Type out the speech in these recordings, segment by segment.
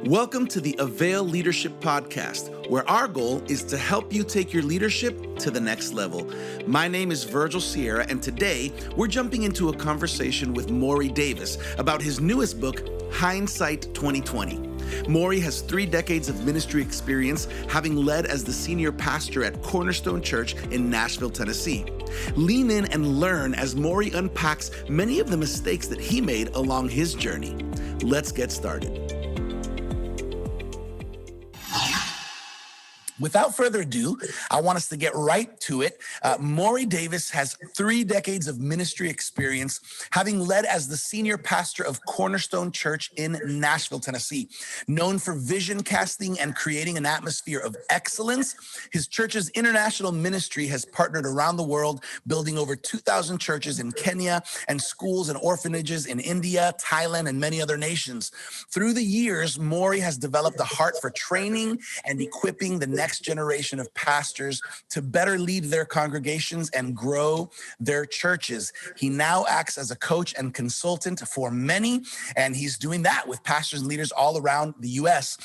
Welcome to the Avail Leadership Podcast, where our goal is to help you take your leadership to the next level. My name is Virgil Sierra, and today we're jumping into a conversation with Maury Davis about his newest book, Hindsight 2020. Maury has 3 decades of ministry experience, having led as the senior pastor at Cornerstone Church in Nashville, Tennessee. Lean in and learn as Maury unpacks many of the mistakes that he made along his journey. Let's get started. Without further ado, I want us to get right to it. Maury Davis has 3 decades of ministry experience, having led as the senior pastor of Cornerstone Church in Nashville, Tennessee. Known for vision casting and creating an atmosphere of excellence, his church's international ministry has partnered around the world, building over 2,000 churches in Kenya and schools and orphanages in India, Thailand, and many other nations. Through the years, Maury has developed a heart for training and equipping the next generation of pastors to better lead their congregations and grow their churches. He now acts as a coach and consultant for many, and he's doing that with pastors and leaders all around the U.S.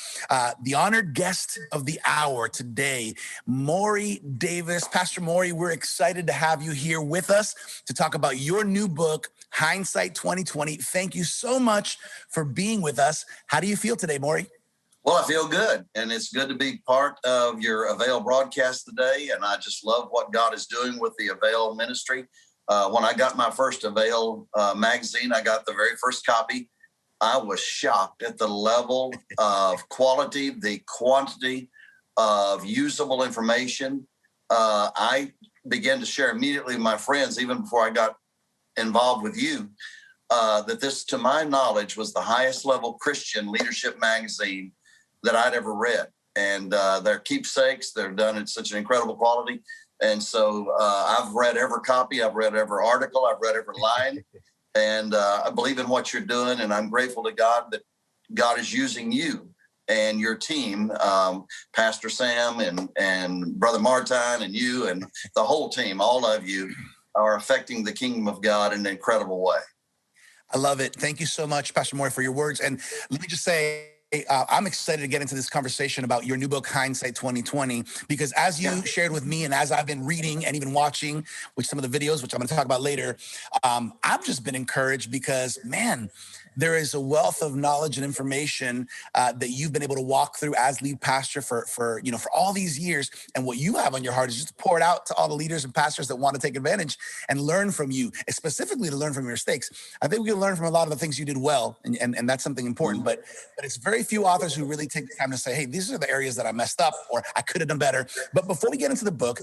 The honored guest of the hour today, Maury Davis. Pastor Maury, we're excited to have you here with us to talk about your new book, Hindsight 2020. Thank you so much for being with us. How do you feel today, Maury? Well, I feel good, and it's good to be part of your Avail broadcast today, and I just love what God is doing with the Avail ministry. When I got my first Avail magazine, I got the very first copy. I was shocked at the level of quality, the quantity of usable information. I began to share immediately with my friends, even before I got involved with you, that this, to my knowledge, was the highest level Christian leadership magazine that I'd ever read. And they're keepsakes. They're done in such an incredible quality. And so I've read every copy. I've read every article. I've read every line. And I believe in what you're doing. And I'm grateful to God that God is using you and your team, Pastor Sam and Brother Martin and you and the whole team, all of you are affecting the kingdom of God in an incredible way. I love it. Thank you so much, Pastor Maury, for your words. And let me just say, I'm excited to get into this conversation about your new book, Hindsight 2020, because as you shared with me and as I've been reading and even watching with some of the videos, which I'm going to talk about later, I've just been encouraged because, man, there is a wealth of knowledge and information that you've been able to walk through as lead pastor for all these years. And what you have on your heart is just to pour it out to all the leaders and pastors that want to take advantage and learn from you, specifically to learn from your mistakes. I think we can learn from a lot of the things you did well, and that's something important. But it's very few authors who really take the time to say, hey, these are the areas that I messed up or I could have done better. But before we get into the book,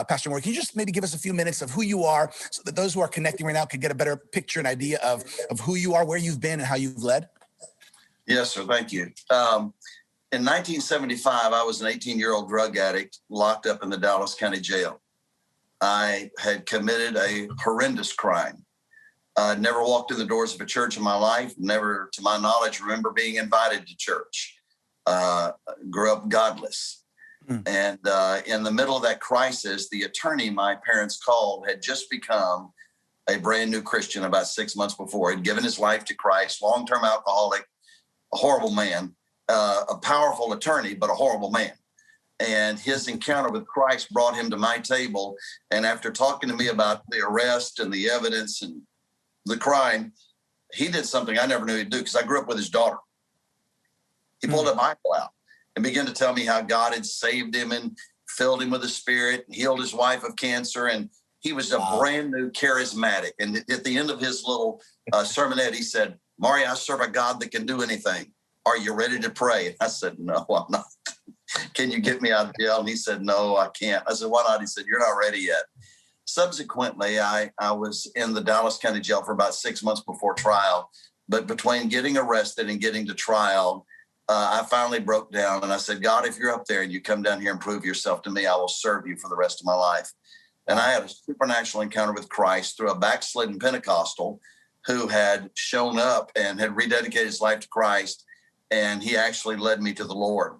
Pastor Maury, can you just maybe give us a few minutes of who you are so that those who are connecting right now could get a better picture and idea of who you are, where you've been, and how you've led? Yes, sir. Thank you. In 1975, I was an 18-year-old drug addict locked up in the Dallas County Jail. I had committed a horrendous crime. Never walked in the doors of a church in my life. Never, to my knowledge, remember being invited to church. Grew up godless. And in the middle of that crisis, the attorney my parents called had just become a brand new Christian about 6 months before. He'd given his life to Christ, long-term alcoholic, a horrible man, a powerful attorney, but a horrible man. And his encounter with Christ brought him to my table. And after talking to me about the arrest and the evidence and the crime, he did something I never knew he'd do because I grew up with his daughter. He pulled a Bible out and began to tell me how God had saved him and filled him with the Spirit, healed his wife of cancer, and he was a brand new charismatic. And at the end of his little sermonette, he said, Maury, I serve a God that can do anything. Are you ready to pray? And I said, no, I'm not. Can you get me out of jail? And he said, no, I can't. I said, why not? He said, you're not ready yet. Subsequently, I was in the Dallas County Jail for about 6 months before trial. But between getting arrested and getting to trial, I finally broke down. And I said, God, if you're up there and you come down here and prove yourself to me, I will serve you for the rest of my life. And I had a supernatural encounter with Christ through a backslidden Pentecostal who had shown up and had rededicated his life to Christ. And he actually led me to the Lord.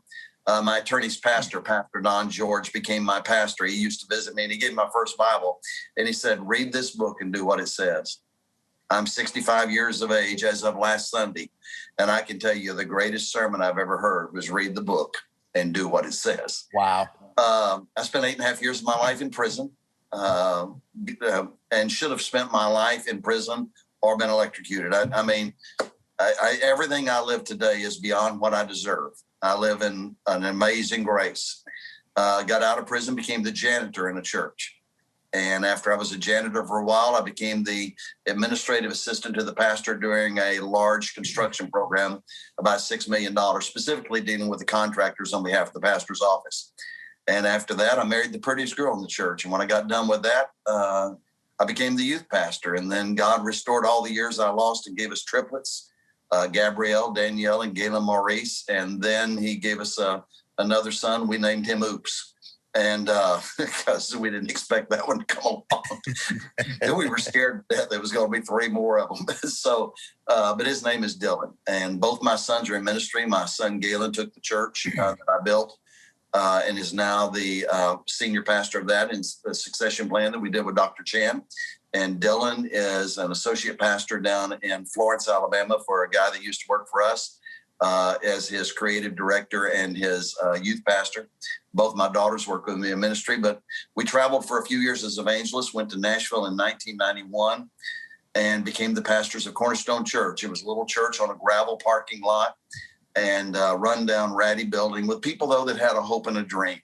My attorney's pastor, Pastor Don George, became my pastor. He used to visit me and he gave me my first Bible. And he said, read this book and do what it says. I'm 65 years of age as of last Sunday. And I can tell you the greatest sermon I've ever heard was read the book and do what it says. Wow. I spent 8.5 years of my life in prison and should have spent my life in prison or been electrocuted. I mean, everything I live today is beyond what I deserve. I live in an amazing grace. Got out of prison, became the janitor in a church. And after I was a janitor for a while, I became the administrative assistant to the pastor during a large construction program, about $6 million, specifically dealing with the contractors on behalf of the pastor's office. And after that, I married the prettiest girl in the church. And when I got done with that, I became the youth pastor. And then God restored all the years I lost and gave us triplets, Gabrielle, Danielle, and Galen Maurice. And then he gave us another son. We named him Oops. And because we didn't expect that one to come along. And we were scared to death there was going to be 3 more of them. So, but his name is Dylan. And both my sons are in ministry. My son Galen took the church that I built and is now the senior pastor of that in the succession plan that we did with Dr. Chan. And Dylan is an associate pastor down in Florence, Alabama, for a guy that used to work for us as his creative director and his youth pastor. Both my daughters work with me in ministry, but we traveled for a few years as evangelists, went to Nashville in 1991 and became the pastors of Cornerstone Church. It was a little church on a gravel parking lot and run down ratty building with people, though, that had a hope and a dream.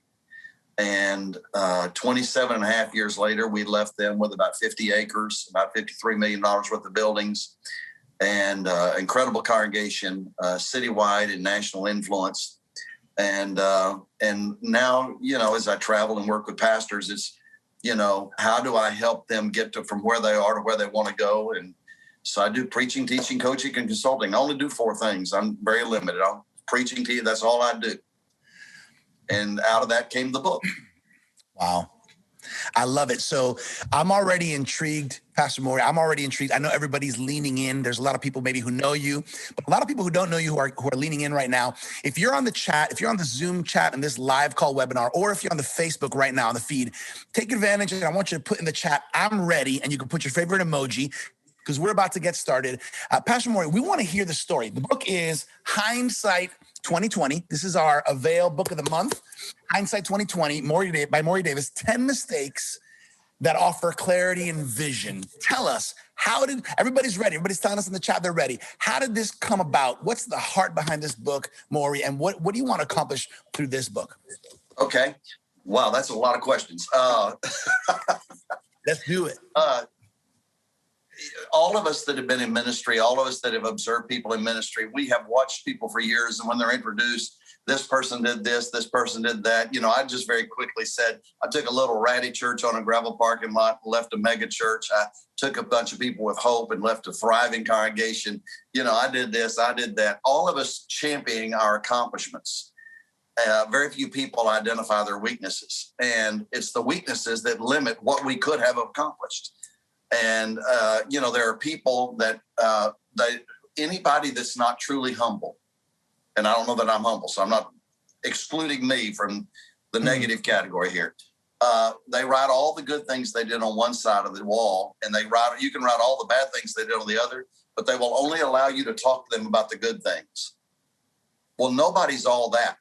And 27 and a half years later, we left them with about 50 acres, about $53 million worth of buildings, and incredible congregation, citywide and national influence. And now, you know, as I travel and work with pastors, it's, you know, how do I help them get to from where they are to where they want to go? And so I do preaching, teaching, coaching, and consulting. I only do 4 things. I'm very limited. I'm preaching to you. That's all I do. And out of that came the book. Wow. I love it. So I'm already intrigued, Pastor Maury. I'm already intrigued. I know everybody's leaning in. There's a lot of people maybe who know you, but a lot of people who don't know you who are leaning in right now. If you're on the chat, if you're on the Zoom chat and this live call webinar, or if you're on the Facebook right now on the feed, take advantage. And I want you to put in the chat, I'm ready. And you can put your favorite emoji because we're about to get started. Pastor Maury, we want to hear the story. The book is Hindsight 2020. This is our Avail book of the month. Hindsight 2020, by Maury Davis, 10 mistakes that offer clarity and vision. Tell us, everybody's ready. Everybody's telling us in the chat they're ready. How did this come about? What's the heart behind this book, Maury? And what do you want to accomplish through this book? Okay. Wow, that's a lot of questions. Let's do it. All of us that have been in ministry, all of us that have observed people in ministry, we have watched people for years. And when they're introduced, this person did this person did that. You know, I just very quickly said, I took a little ratty church on a gravel parking lot and left a mega church. I took a bunch of people with hope and left a thriving congregation. You know, I did this, I did that. All of us championing our accomplishments. Very few people identify their weaknesses. And it's the weaknesses that limit what we could have accomplished. And, you know, there are people that anybody that's not truly humble, and I don't know that I'm humble, so I'm not excluding me from the negative category here. They write all the good things they did on one side of the wall, and you can write all the bad things they did on the other, but they will only allow you to talk to them about the good things. Well, nobody's all that.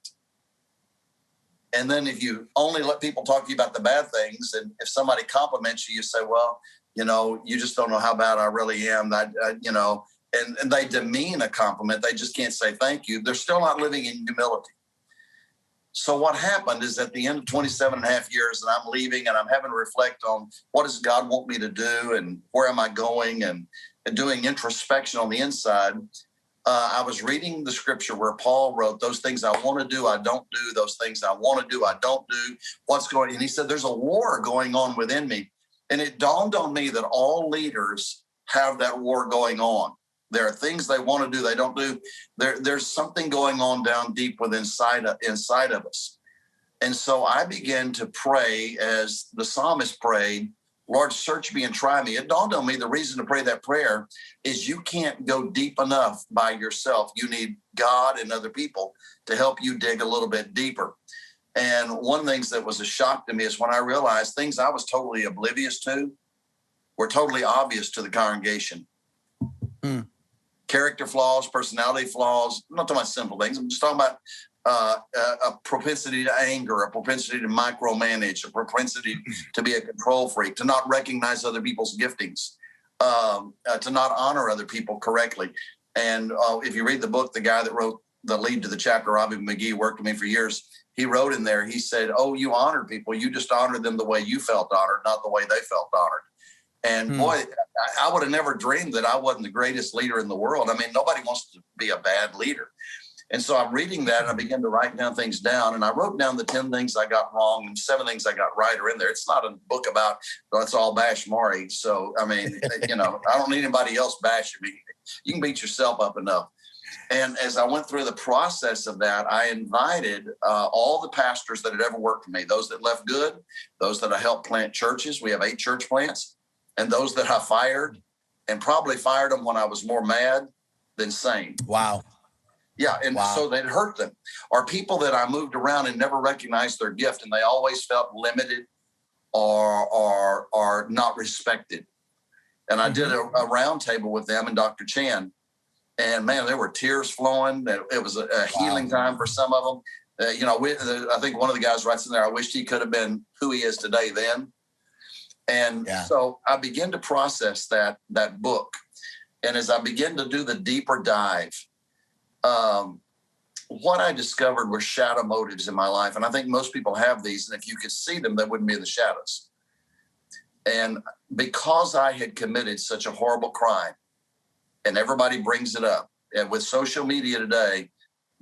And then if you only let people talk to you about the bad things, and if somebody compliments you, you say, well, you know, you just don't know how bad I really am. You know, and they demean a compliment. They just can't say thank you. They're still not living in humility. So what happened is at the end of 27 and a half years, and I'm leaving and I'm having to reflect on what does God want me to do and where am I going, and doing introspection on the inside. I was reading the scripture where Paul wrote, those things I want to do, I don't do. Those things I want to do, I don't do. What's going on? And he said, there's a war going on within me. And it dawned on me that all leaders have that war going on. There are things they want to do, they don't do. There's something going on down deep inside of us. And so I began to pray as the psalmist prayed, Lord, search me and try me. It dawned on me the reason to pray that prayer is you can't go deep enough by yourself. You need God and other people to help you dig a little bit deeper. And one of the things that was a shock to me is when I realized things I was totally oblivious to were totally obvious to the congregation. Hmm. Character flaws, personality flaws. I'm not talking about simple things. I'm just talking about a propensity to anger, a propensity to micromanage, a propensity to be a control freak, to not recognize other people's giftings, to not honor other people correctly. And if you read the book, the guy that wrote the lead to the chapter, Robbie McGee, worked with me for years. He wrote in there, he said, "Oh, you honored people. You just honored them the way you felt honored, not the way they felt honored." And boy, I would have never dreamed that I wasn't the greatest leader in the world. I mean, nobody wants to be a bad leader. And so I'm reading that and I began to write down things down. And I wrote down the 10 things I got wrong and 7 things I got right are in there. It's not a book about, let's all bash Maury. So, I mean, I don't need anybody else bashing me. You can beat yourself up enough. And as I went through the process of that, I invited all the pastors that had ever worked for me, those that left good, those that I helped plant churches. We have 8 church plants. And those that I fired, and probably fired them when I was more mad than sane. Wow. Yeah, and so they'd hurt them. Or people that I moved around and never recognized their gift, and they always felt limited or not respected. And I did a round table with them and Dr. Chan. And man, there were tears flowing. It was a healing time for some of them. I think one of the guys writes in there, I wished he could have been who he is today then. And so I began to process that book. And as I began to do the deeper dive, what I discovered were shadow motives in my life. And I think most people have these. And if you could see them, they wouldn't be in the shadows. And because I had committed such a horrible crime, and everybody brings it up, and with social media today,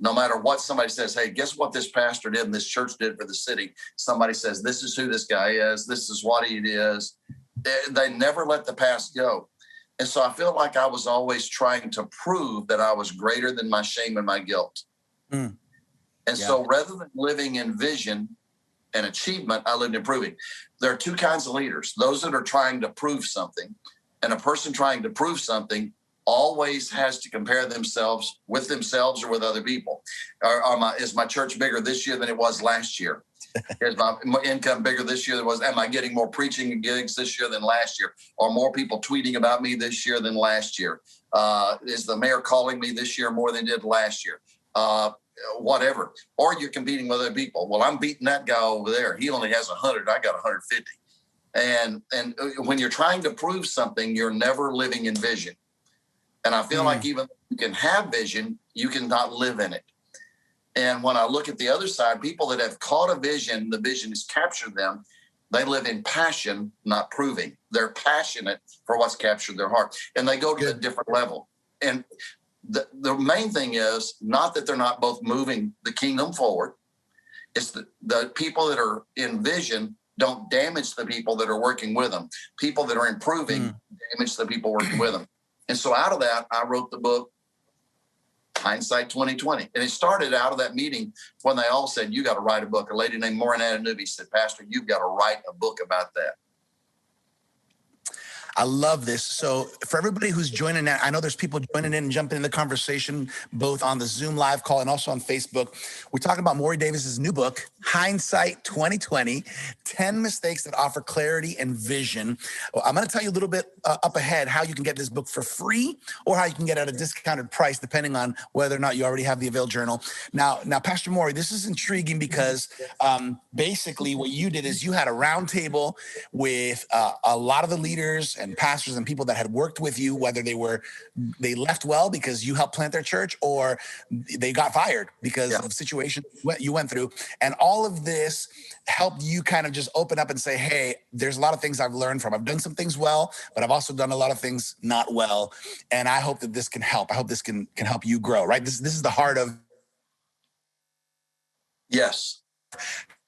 no matter what somebody says, hey, guess what this pastor did and this church did for the city? Somebody says, this is who this guy is. This is what he is. They never let the past go. And so I feel like I was always trying to prove that I was greater than my shame and my guilt. So rather than living in vision and achievement, I lived in proving. There are 2 kinds of leaders, those that are trying to prove something, and a person trying to prove something always has to compare themselves with themselves or with other people. Is my church bigger this year than it was last year? Is my income bigger this year than it was? Am I getting more preaching gigs this year than last year? Are more people tweeting about me this year than last year? Is the mayor calling me this year more than did last year? Whatever. Or you're competing with other people. Well, I'm beating that guy over there. He only has 100. I got 150. And when you're trying to prove something, you're never living in vision. And I feel like even if you can have vision, you cannot live in it. And when I look at the other side, people that have caught a vision, the vision has captured them. They live in passion, not proving. They're passionate for what's captured their heart. And they go to a different level. And the main thing is not that they're not both moving the kingdom forward. It's the people that are in vision don't damage the people that are working with them. People that are improving damage the people working with them. And so out of that, I wrote the book, Hindsight 2020. And it started out of that meeting when they all said, you got to write a book. A lady named Maury Davis said, Pastor, you've got to write a book about that. I love this. So for everybody who's joining in, I know there's people joining in and jumping in the conversation, both on the Zoom live call and also on Facebook. We're talking about Maury Davis's new book, Hindsight 2020, 10 mistakes that offer clarity and vision. Well, I'm going to tell you a little bit up ahead how you can get this book for free or how you can get it at a discounted price, depending on whether or not you already have the Avail Journal. Now, Pastor Maury, this is intriguing because basically what you did is you had a round table with a lot of the leaders and pastors and people that had worked with you, whether they left well because you helped plant their church or they got fired because of situations you went through. And all of this helped you kind of just open up and say, hey, there's a lot of things I've learned from. I've done some things well, but I've also done a lot of things not well. And I hope that this can help. I hope this can help you grow, right? This is the heart of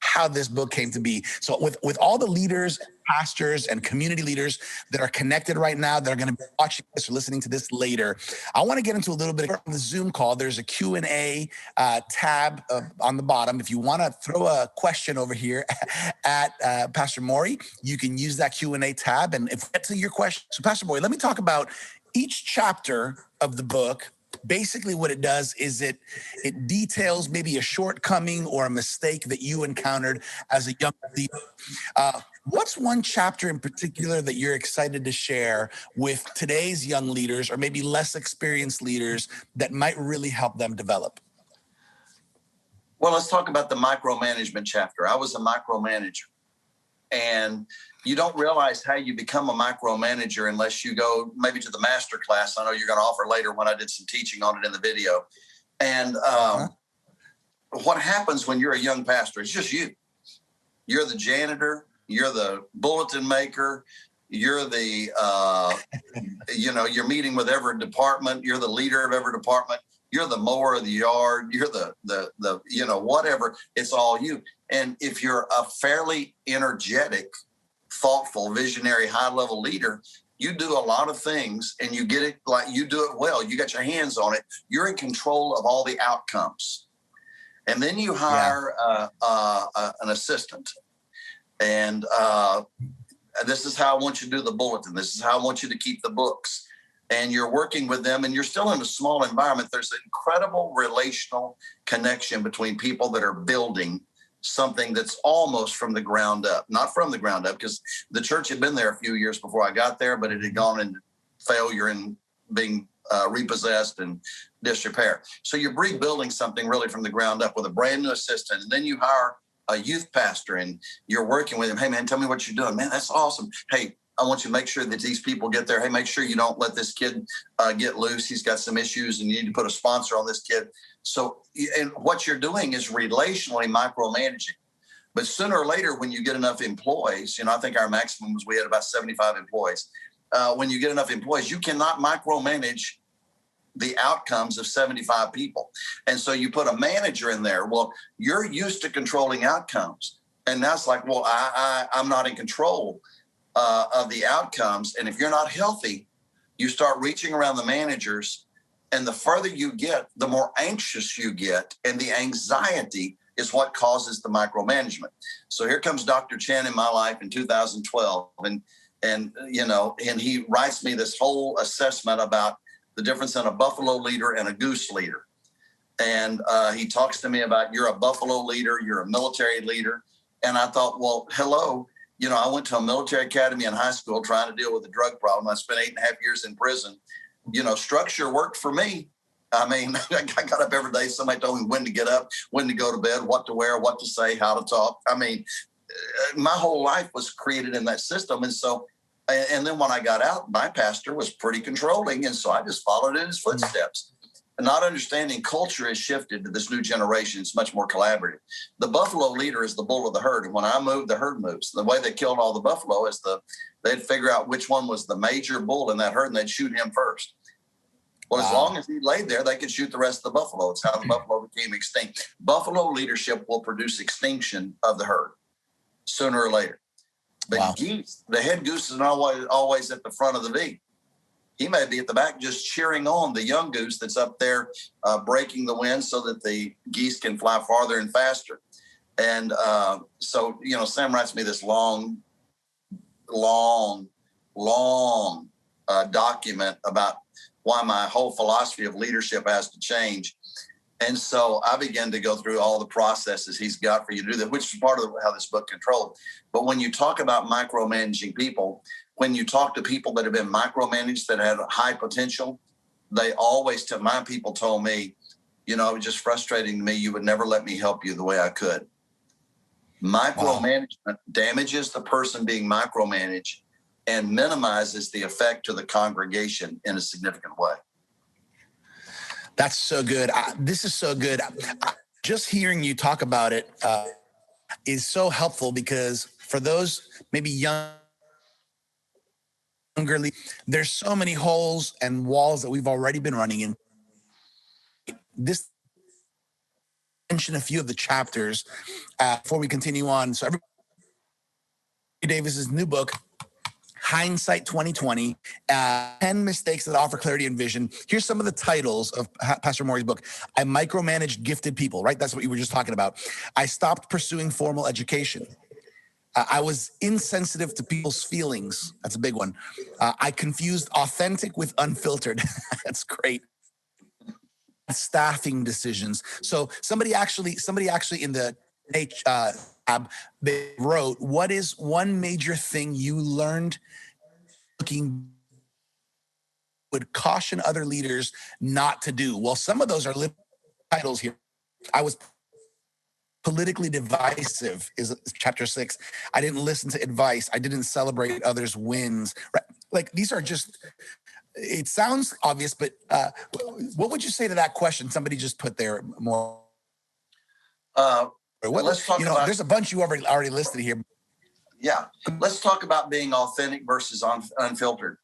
how this book came to be. So with all the leaders, pastors, and community leaders that are connected right now, that are going to be watching this or listening to this later, I want to get into a little bit on the Zoom call. There's a Q&A tab on the bottom. If you want to throw a question over here at Pastor Maury, you can use that Q&A tab. And if we get to your question, so Pastor Maury, let me talk about each chapter of the book Basically what it does is it details maybe a shortcoming or a mistake that you encountered as a young leader. What's one chapter in particular that you're excited to share with today's young leaders or maybe less experienced leaders that might really help them develop? Well, let's talk about the micromanagement chapter. I was a micromanager, and you don't realize how you become a micromanager unless you go maybe to the MasterClass. I know you're going to offer later when I did some teaching on it in the video. And what happens when you're a young pastor? It's just you. You're the janitor. You're the bulletin maker. You're the, you're meeting with every department. You're the leader of every department. You're the mower of the yard. You're the whatever. It's all you. And if you're a fairly energetic, thoughtful, visionary, high-level leader, you do a lot of things and you get it like you do it well. You got your hands on it. You're in control of all the outcomes. And then you hire an assistant. And this is how I want you to do the bulletin. This is how I want you to keep the books. And you're working with them and you're still in a small environment. There's an incredible relational connection between people that are building something that's almost from the ground up, not from the ground up, because the church had been there a few years before I got there, but it had gone into failure and being repossessed and disrepair. So you're rebuilding something really from the ground up with a brand new assistant. And then you hire a youth pastor and you're working with him. Hey, man, tell me what you're doing. Man, that's awesome. Hey, I want you to make sure that these people get there. Hey, make sure you don't let this kid get loose. He's got some issues and you need to put a sponsor on this kid. So, and what you're doing is relationally micromanaging. But sooner or later, when you get enough employees, I think our maximum was we had about 75 employees. When you get enough employees, you cannot micromanage the outcomes of 75 people. And so you put a manager in there. Well, you're used to controlling outcomes. And that's like, well, I'm not in control of the outcomes. And if you're not healthy, you start reaching around the managers. And the further you get, the more anxious you get. And the anxiety is what causes the micromanagement. So here comes Dr. Chen in my life in 2012. And he writes me this whole assessment about the difference in a buffalo leader and a goose leader. And he talks to me about, you're a buffalo leader, you're a military leader. And I thought, well, hello. I went to a military academy in high school trying to deal with a drug problem. I spent 8.5 years in prison. Structure worked for me. I mean, I got up every day. Somebody told me when to get up, when to go to bed, what to wear, what to say, how to talk. I mean, my whole life was created in that system. And so, and then when I got out, my pastor was pretty controlling. And so I just followed in his footsteps. Not understanding culture has shifted to this new generation. It's much more collaborative. The buffalo leader is the bull of the herd. And when I moved, the herd moves. The way they killed all the buffalo is they'd figure out which one was the major bull in that herd and they'd shoot him first. Well, as long as he laid there, they could shoot the rest of the buffalo. It's how the buffalo became extinct. Buffalo leadership will produce extinction of the herd sooner or later. But geese, the head goose is not always at the front of the V. He may be at the back just cheering on the young goose that's up there breaking the wind so that the geese can fly farther and faster. And so, Sam writes me this long document about why my whole philosophy of leadership has to change. And so I began to go through all the processes he's got for you to do that, which is part of how this book controlled. But when you talk about micromanaging people, when you talk to people that have been micromanaged that had high potential, they always my people told me, it was just frustrating to me. You would never let me help you the way I could. Micromanagement damages the person being micromanaged and minimizes the effect to the congregation in a significant way. That's so good. This is so good. Just hearing you talk about it is so helpful because for those maybe younger, there's so many holes and walls that we've already been running in. This mention a few of the chapters before we continue on. So Maury Davis's new book, Hindsight 2020, 10 mistakes that offer clarity and vision. Here's some of the titles of Pastor Maury's book. I micromanaged gifted people, right? That's what you were just talking about. I stopped pursuing formal education. I was insensitive to people's feelings. That's a big one. I confused authentic with unfiltered. That's great. staffing decisions. So somebody actually in the tab, they wrote, what is one major thing you learned looking would caution other leaders not to do? Well, some of those are titles here. I was politically divisive is chapter 6. I didn't listen to advice. I didn't celebrate others' wins. Right? Like, these are just, it sounds obvious, but what would you say to that question somebody just put there more? Let's talk about, there's a bunch you already listed here. Yeah. Let's talk about being authentic versus unfiltered.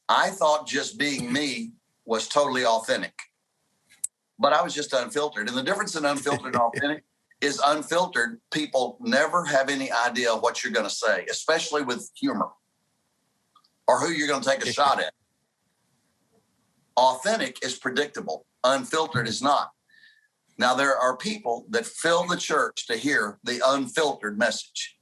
I thought just being me was totally authentic, but I was just unfiltered. And the difference in unfiltered and authentic is unfiltered people never have any idea what you're going to say, especially with humor or who you're going to take a shot at. Authentic is predictable. Unfiltered is not. Now, there are people that fill the church to hear the unfiltered message.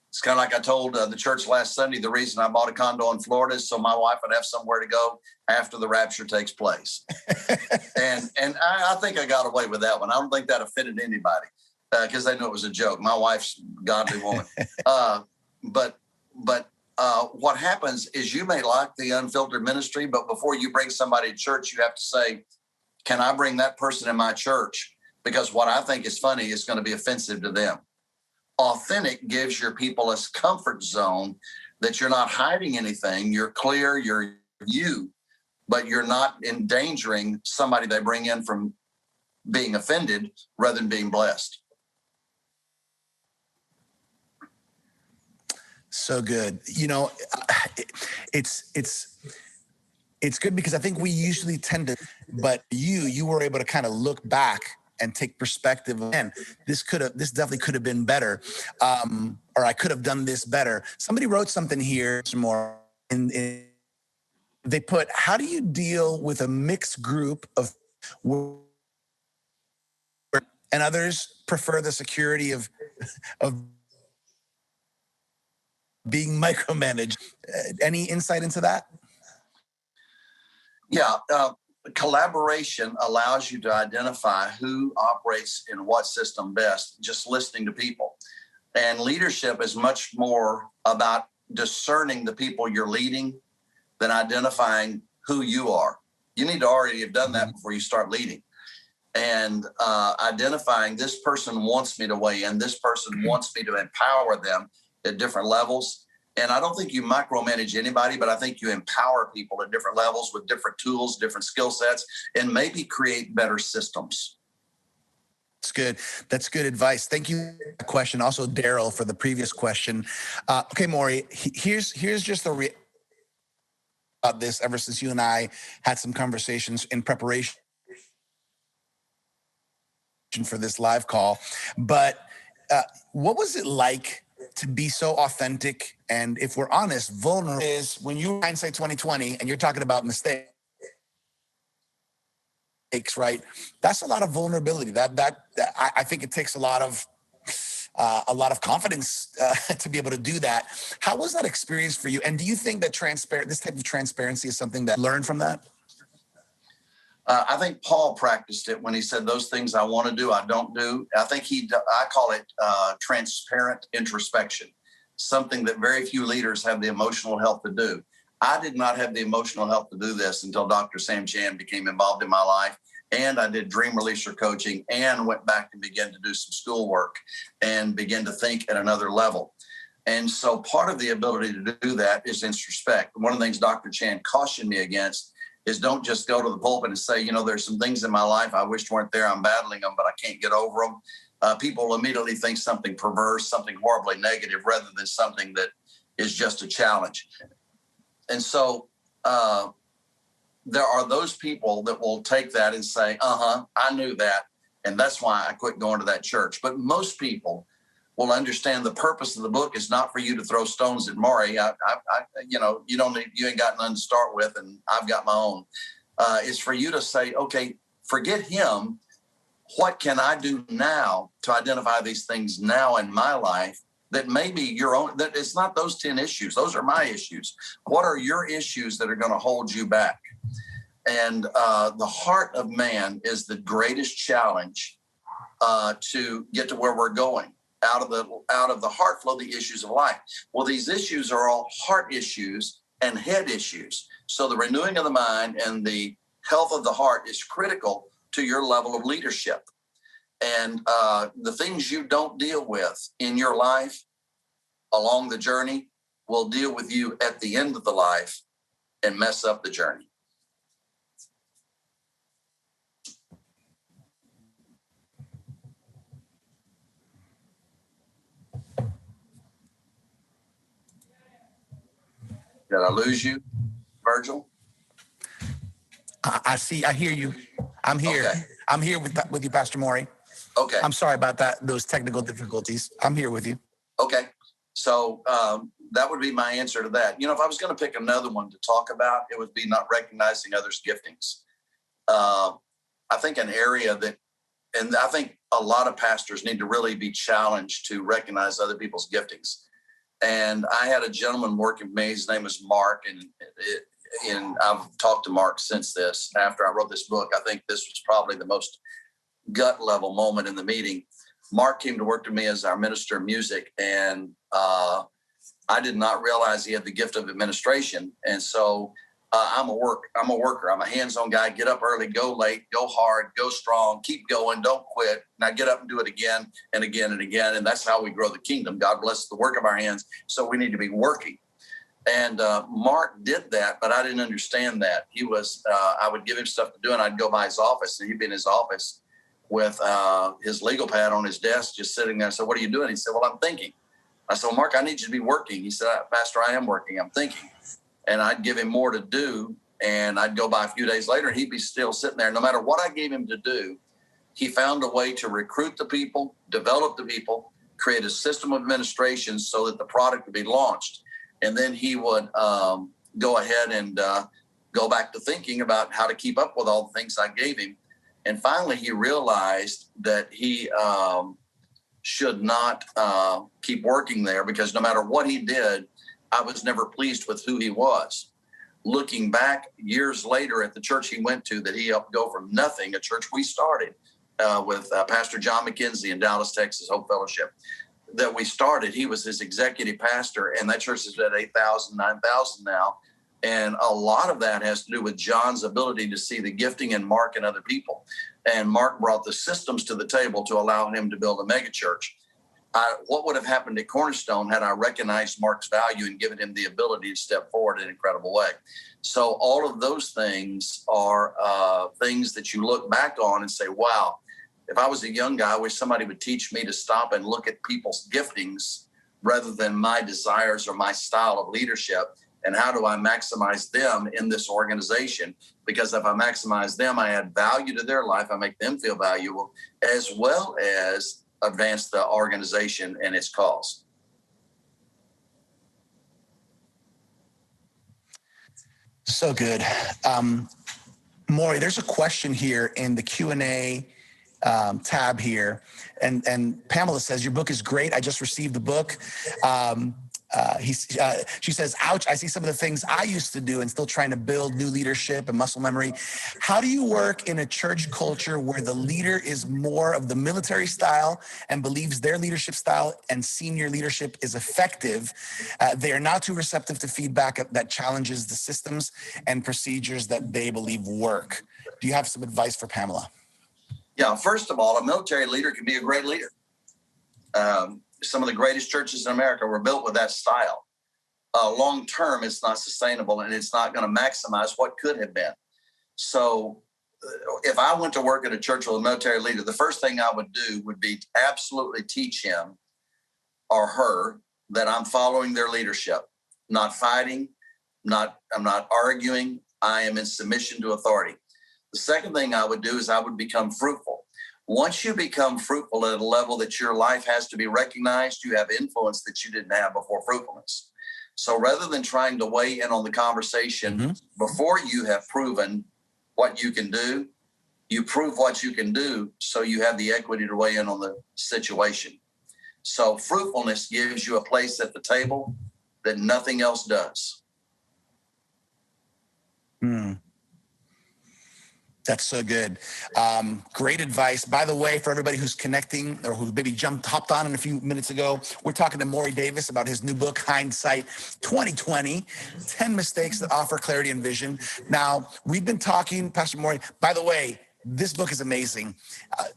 It's kind of like I told the church last Sunday, the reason I bought a condo in Florida is so my wife would have somewhere to go after the rapture takes place. and I think I got away with that one. I don't think that offended anybody because they knew it was a joke. My wife's a godly woman. But what happens is you may like the unfiltered ministry, but before you bring somebody to church, you have to say, can I bring that person in my church? Because what I think is funny is going to be offensive to them. Authentic gives your people a comfort zone that you're not hiding anything. You're clear, you're you, but you're not endangering somebody they bring in from being offended rather than being blessed. So good. It's good because I think we usually tend to, but you were able to kind of look back and take perspective. And this definitely could have been better. Or I could have done this better. Somebody wrote something here some more they put, how do you deal with a mixed group of and others prefer the security of being micromanaged? Any insight into that? Yeah. Collaboration allows you to identify who operates in what system best, just listening to people. And leadership is much more about discerning the people you're leading than identifying who you are. You need to already have done that before you start leading. And identifying this person wants me to weigh in, this person wants me to empower them at different levels. And I don't think you micromanage anybody, but I think you empower people at different levels with different tools, different skill sets, and maybe create better systems. That's good. That's good advice. Thank you for the question. Also, Daryl, for the previous question. Okay, Maury, here's just the about this ever since you and I had some conversations in preparation for this live call. But what was it like to be so authentic and, if we're honest, vulnerable? Is when you hindsight 2020 and you're talking about mistakes, right? That's a lot of vulnerability. That I think it takes a lot of confidence to be able to do that. How was that experience for you? And do you think that this type of transparency is something that learned from that? I think Paul practiced it when he said, those things I want to do, I don't do. I think I call it transparent introspection, something that very few leaders have the emotional health to do. I did not have the emotional health to do this until Dr. Sam Chan became involved in my life. And I did dream releaser coaching and went back and began to do some schoolwork and begin to think at another level. And so part of the ability to do that is introspect. One of the things Dr. Chan cautioned me against is don't just go to the pulpit and say, there's some things in my life I wished weren't there. I'm battling them, but I can't get over them. People immediately think something perverse, something horribly negative, rather than something that is just a challenge. And so there are those people that will take that and say, I knew that, and that's why I quit going to that church. But most people will understand the purpose of the book is not for you to throw stones at Maury. You ain't got none to start with, and I've got my own. It's for you to say, okay, forget him. What can I do now to identify these things now in my life that may be your own? That it's not those 10 issues. Those are my issues. What are your issues that are going to hold you back? And the heart of man is the greatest challenge to get to where we're going. Out of the heart flow the issues of life. Well, these issues are all heart issues and head issues. So the renewing of the mind and the health of the heart is critical to your level of leadership. And the things you don't deal with in your life along the journey will deal with you at the end of the life and mess up the journey. Did I lose you, Virgil? I see. I hear you. I'm here. Okay. I'm here with you, Pastor Maury. Okay. I'm sorry about that. Those technical difficulties. I'm here with you. Okay. So that would be my answer to that. You know, if I was going to pick another one to talk about, it would be not recognizing others' giftings. I think an area that, and I think a lot of pastors need to really be challenged to recognize other people's giftings. And I had a gentleman working with me. His name was Mark, and I've talked to Mark since this. After I wrote this book, I think this was probably the most gut level moment in the meeting. Mark came to work with me as our minister of music, and I did not realize he had the gift of administration. And so I'm a worker. I'm a hands-on guy. Get up early, go late, go hard, go strong, keep going, don't quit. And I get up and do it again and again and again. And that's how we grow the kingdom. God blesses the work of our hands. So we need to be working. And Mark did that, but I didn't understand that. He was, I would give him stuff to do, and I'd go by his office, and he'd be in his office with his legal pad on his desk, just sitting there. I said, "What are you doing?" He said, "Well, I'm thinking." I said, "Well, Mark, I need you to be working." He said, "Pastor, I am working. I'm thinking." And I'd give him more to do, and I'd go by a few days later, and he'd be still sitting there. No matter what I gave him to do, he found a way to recruit the people, develop the people, create a system of administration so that the product would be launched. And then he would go ahead and go back to thinking about how to keep up with all the things I gave him. And finally, he realized that he should not keep working there, because no matter what he did, I was never pleased with who he was. Looking back years later at the church he went to, that he helped go from nothing, a church we started with Pastor John McKenzie in Dallas, Texas, Hope Fellowship, that we started. He was his executive pastor, and that church is at 8,000, 9,000 now. And a lot of that has to do with John's ability to see the gifting in Mark and other people. And Mark brought the systems to the table to allow him to build a mega church. What would have happened at Cornerstone had I recognized Mark's value and given him the ability to step forward in an incredible way? So all of those things are things that you look back on and say, wow, if I was a young guy, I wish somebody would teach me to stop and look at people's giftings rather than my desires or my style of leadership. And how do I maximize them in this organization? Because if I maximize them, I add value to their life. I make them feel valuable, as well as advance the organization and its cause. So good. Maury, there's a question here in the Q&A tab here. And Pamela says, your book is great. I just received the book. She says, ouch, I see some of the things I used to do and still trying to build new leadership and muscle memory. How do you work in a church culture where the leader is more of the military style and believes their leadership style and senior leadership is effective? They are not too receptive to feedback that challenges the systems and procedures that they believe work. Do you have some advice for Pamela? Yeah, first of all, a military leader can be a great leader. Some of the greatest churches in America were built with that style. Long term, it's not sustainable, and it's not going to maximize what could have been. So if I went to work at a church with a military leader, the first thing I would do would be to absolutely teach him or her that I'm following their leadership, not fighting, I'm not arguing. I am in submission to authority. The second thing I would do is I would become fruitful. Once you become fruitful at a level that your life has to be recognized, you have influence that you didn't have before fruitfulness. So rather than trying to weigh in on the conversation before you have proven what you can do, you prove what you can do so you have the equity to weigh in on the situation. So fruitfulness gives you a place at the table that nothing else does. That's so good. Great advice. By the way, for everybody who's connecting or who maybe hopped on in a few minutes ago, we're talking to Maury Davis about his new book, Hindsight 2020, 10 Mistakes That Offer Clarity and Vision. Now, we've been talking, Pastor Maury, by the way, this book is amazing.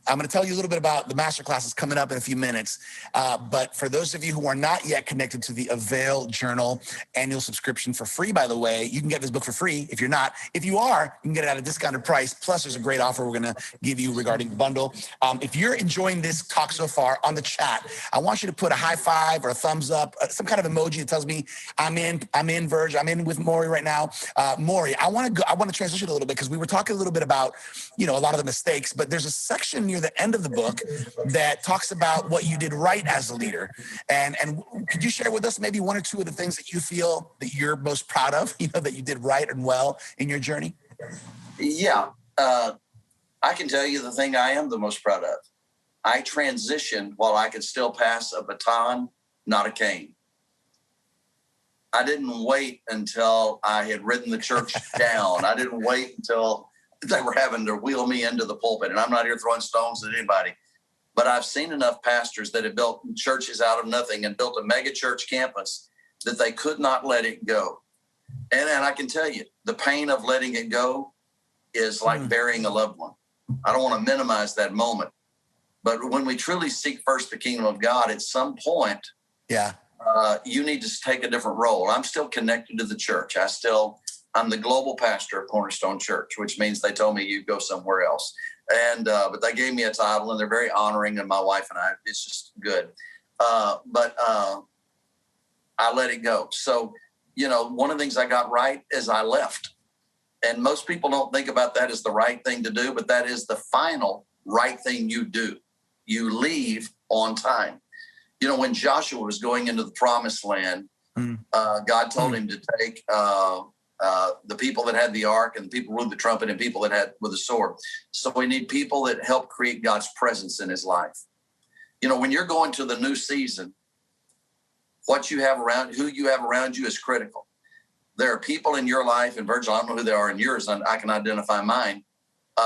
I'm going to tell you a little bit about the masterclasses coming up in a few minutes. But for those of you who are not yet connected to the Avail Journal annual subscription for free, by the way, you can get this book for free. If you're not, if you are, you can get it at a discounted price. Plus, there's a great offer we're going to give you regarding the bundle. If you're enjoying this talk so far on the chat, I want you to put a high five or a thumbs up, some kind of emoji that tells me I'm in, Verge. I'm in with Maury right now. Maury, I want to transition a little bit because we were talking a little bit about, a lot of the mistakes, but there's a section near the end of the book that talks about what you did right as a leader. And could you share with us maybe one or two of the things that you feel that you're most proud of, that you did right and well in your journey? Yeah. I can tell you the thing I am the most proud of. I transitioned while I could still pass a baton, not a cane. I didn't wait until I had ridden the church down. I didn't wait until they were having to wheel me into the pulpit. And I'm not here throwing stones at anybody, but I've seen enough pastors that have built churches out of nothing and built a mega church campus that they could not let it go. And I can tell you, the pain of letting it go is like burying a loved one. I don't want to minimize that moment, but when we truly seek first the kingdom of God, at some point, you need to take a different role. I'm still connected to the church. I'm the global pastor of Cornerstone Church, which means they told me you go somewhere else. And but they gave me a title, and they're very honoring. And my wife and I, it's just good. But I let it go. So, one of the things I got right is I left. And most people don't think about that as the right thing to do, but that is the final right thing you do. You leave on time. When Joshua was going into the promised land, God told him to take the people that had the ark and the people with the trumpet and people that had with the sword. So we need people that help create God's presence in his life. When you're going to the new season, what you have around, who you have around you is critical. There are people in your life, and Virgil, I don't know who they are in yours, and I can identify mine.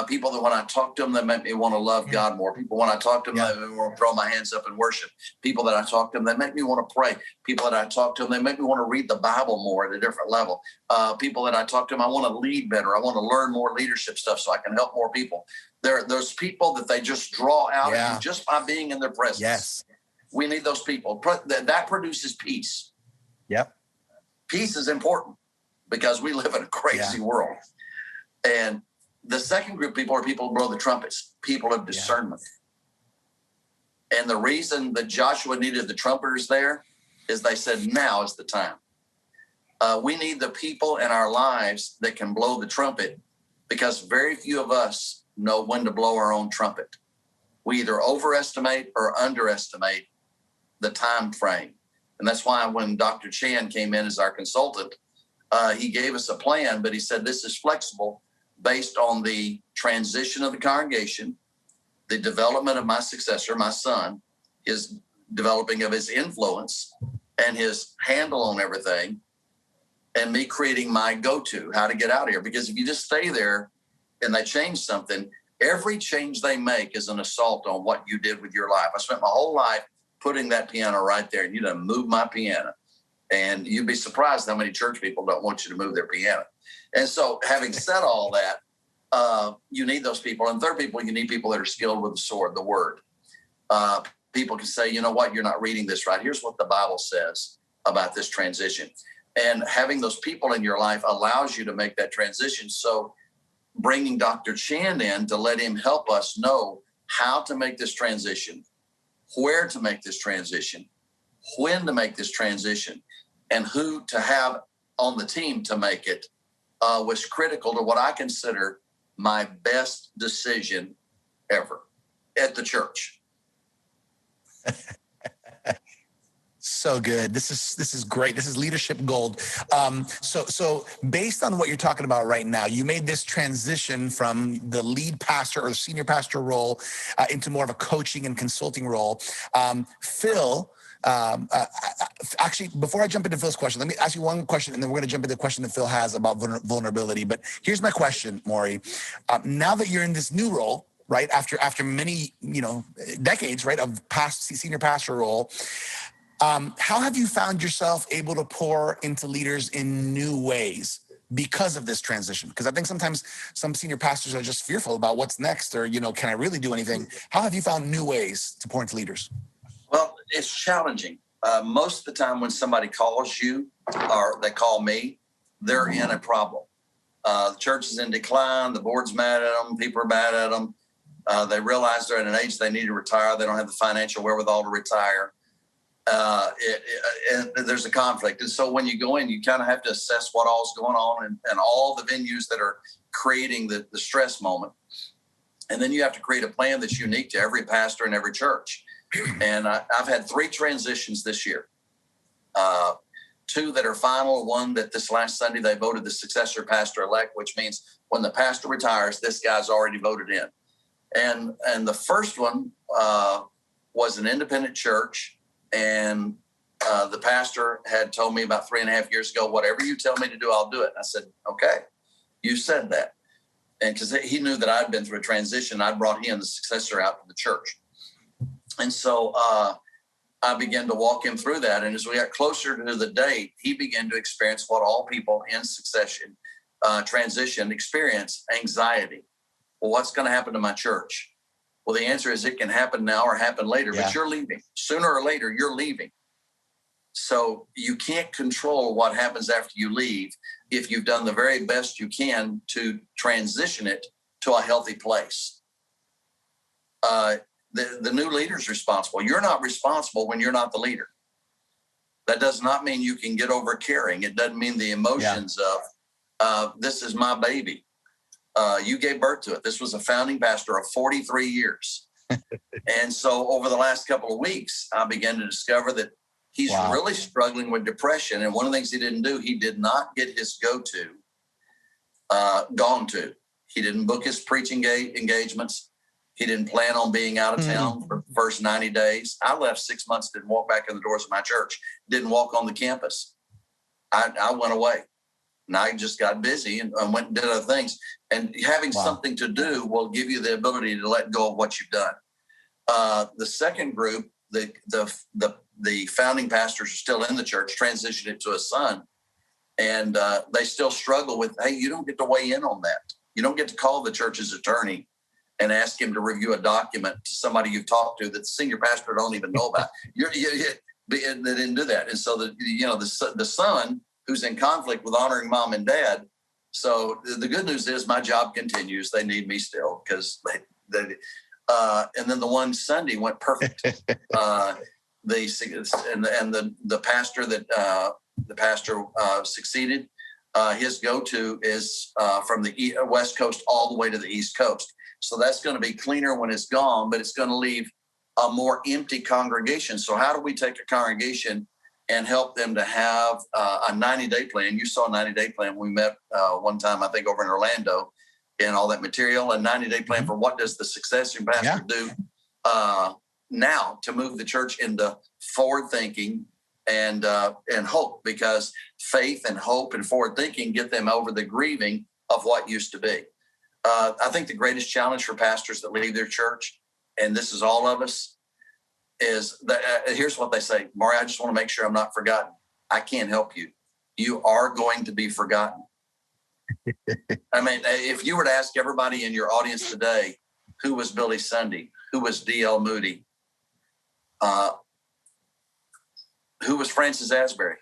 People that when I talk to them, they make me want to love God more. People, when I talk to them, they make me want to throw my hands up and worship. People that I talk to them, they make me want to pray. People that I talk to them, they make me want to read the Bible more at a different level. People that I talk to them, I want to lead better. I want to learn more leadership stuff so I can help more people. There's people that they just draw out of you just by being in their presence. Yes. We need those people. That produces peace. Yep. Peace is important because we live in a crazy world. And the second group of people are people who blow the trumpets, people of discernment. And the reason that Joshua needed the trumpeters there is they said, now is the time. We need the people in our lives that can blow the trumpet because very few of us know when to blow our own trumpet. We either overestimate or underestimate the time frame. And that's why when Dr. Chan came in as our consultant, he gave us a plan, but he said, this is flexible based on the transition of the congregation, the development of my successor, my son, his developing of his influence and his handle on everything, and me creating my go-to, how to get out of here. Because if you just stay there and they change something, every change they make is an assault on what you did with your life. I spent my whole life putting that piano right there, and you done moved my piano. And you'd be surprised how many church people don't want you to move their piano. And so having said all that, you need those people. And third people, you need people that are skilled with the sword, the word. People can say, you know what, you're not reading this right. Here's what the Bible says about this transition. And having those people in your life allows you to make that transition. So bringing Dr. Chan in to let him help us know how to make this transition, where to make this transition, when to make this transition, and who to have on the team to make it was critical to what I consider my best decision ever at the church. So good. This is great. This is leadership gold. So based on what you're talking about right now, you made this transition from the lead pastor or the senior pastor role into more of a coaching and consulting role. Phil, Actually, before I jump into Phil's question, let me ask you one question, and then we're going to jump into the question that Phil has about vulnerability. But here's my question, Maury. Now that you're in this new role, right, after many, decades, right, of past senior pastor role, how have you found yourself able to pour into leaders in new ways because of this transition? Because I think sometimes some senior pastors are just fearful about what's next, or, can I really do anything? How have you found new ways to pour into leaders? Well, it's challenging. Most of the time when somebody calls you or they call me, they're in a problem. The church is in decline. The board's mad at them. People are mad at them. They realize they're at an age they need to retire. They don't have the financial wherewithal to retire. And there's a conflict. And so when you go in, you kind of have to assess what all's going on and all the venues that are creating the stress moment. And then you have to create a plan that's unique to every pastor and every church. And I've had 3 transitions this year, 2 that are final, one that this last Sunday they voted the successor pastor-elect, which means when the pastor retires, this guy's already voted in. And the first one was an independent church, and the pastor had told me about 3.5 years ago, whatever you tell me to do, I'll do it. And I said, okay, you said that. And because he knew that I'd been through a transition, I brought him, the successor, out to the church. And so I began to walk him through that. And as we got closer to the date, he began to experience what all people in succession, transition experience: anxiety. Well, what's going to happen to my church? Well, the answer is it can happen now or happen later, but you're leaving. Sooner or later, you're leaving. So you can't control what happens after you leave if you've done the very best you can to transition it to a healthy place. The new leader's responsible. You're not responsible when you're not the leader. That does not mean you can get over caring. It doesn't mean the emotions of this is my baby. You gave birth to it. This was a founding pastor of 43 years. And so over the last couple of weeks, I began to discover that he's really struggling with depression. And one of the things he didn't do, he did not get his go-to gone to. He didn't book his preaching engagements. He didn't plan on being out of town for the first 90 days. I left 6 months, didn't walk back in the doors of my church, didn't walk on the campus. I went away. And I just got busy and went and did other things. And having something to do will give you the ability to let go of what you've done. The second group, the founding pastors are still in the church, transitioned it to a son. And they still struggle with, hey, you don't get to weigh in on that. You don't get to call the church's attorney and ask him to review a document to somebody you've talked to that the senior pastor don't even know about. They didn't do that. And so the son, who's in conflict with honoring mom and dad. So the good news is my job continues. They need me still because and then the one Sunday went perfect. The pastor succeeded. His go-to is from the West Coast all the way to the East Coast. So that's going to be cleaner when it's gone, but it's going to leave a more empty congregation. So how do we take a congregation and help them to have a 90-day plan? You saw a 90-day plan. We met one time, I think, over in Orlando, and all that material, a 90-day plan for what does the successor pastor do now to move the church into forward thinking and hope, because faith and hope and forward thinking get them over the grieving of what used to be. I think the greatest challenge for pastors that leave their church, and this is all of us, is that here's what they say: Maury, I just want to make sure I'm not forgotten. I can't help you. You are going to be forgotten. I mean, if you were to ask everybody in your audience today, who was Billy Sunday? Who was D.L. Moody? Who was Francis Asbury?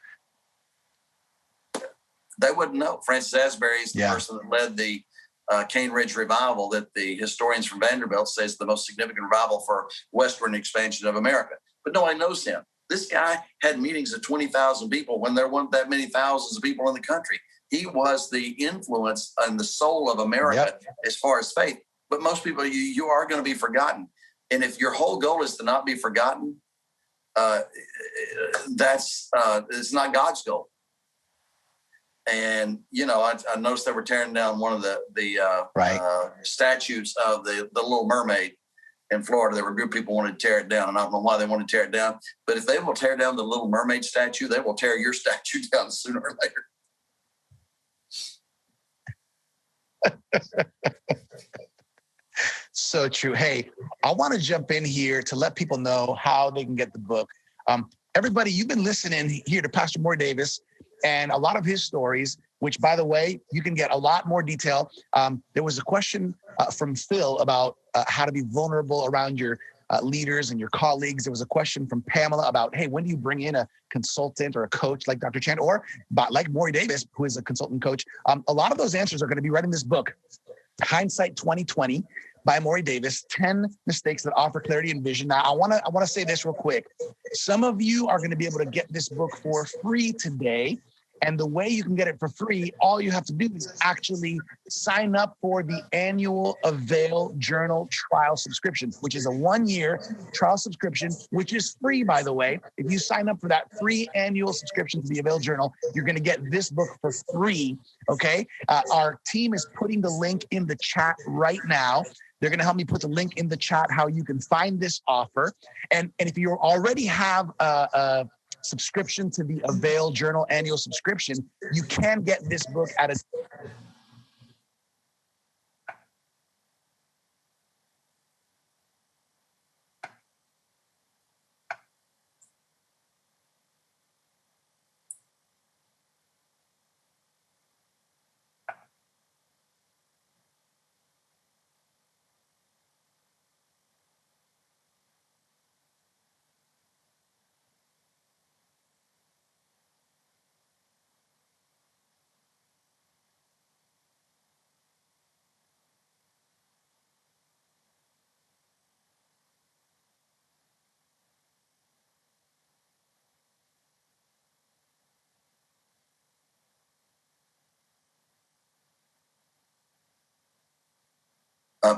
They wouldn't know. Francis Asbury is the person that led the Cane Ridge revival that the historians from Vanderbilt say is the most significant revival for Western expansion of America. But nobody knows him. This guy had meetings of 20,000 people when there weren't that many thousands of people in the country. He was the influence and the soul of America as far as faith. But most people, you are going to be forgotten. And if your whole goal is to not be forgotten, it's not God's goal. And, I noticed they were tearing down one of the statues of the Little Mermaid. in Florida, there were a group of people who wanted to tear it down, and I don't know why they want to tear it down. But if they will tear down the Little Mermaid statue, they will tear your statue down sooner or later. So true. Hey, I want to jump in here to let people know how they can get the book. Everybody, you've been listening here to Pastor Maury Davis and a lot of his stories, which, by the way, you can get a lot more detail. There was a question from Phil about how to be vulnerable around your leaders and your colleagues. There was a question from Pamela about, hey, when do you bring in a consultant or a coach like Dr. Chan or like Maury Davis, who is a consultant coach? A lot of those answers are going to be right in this book, Hindsight 2020 by Maury Davis, 10 mistakes that offer clarity and vision. Now, I want to say this real quick. Some of you are going to be able to get this book for free today. And the way you can get it for free, all you have to do is actually sign up for the annual Avail Journal trial subscription, which is a 1-year trial subscription, which is free, by the way. If you sign up for that free annual subscription to the Avail Journal, you're going to get this book for free, okay? Our team is putting the link in the chat right now. They're going to help me put the link in the chat how you can find this offer. And if you already have a subscription to the Avail Journal annual subscription, you can get this book at a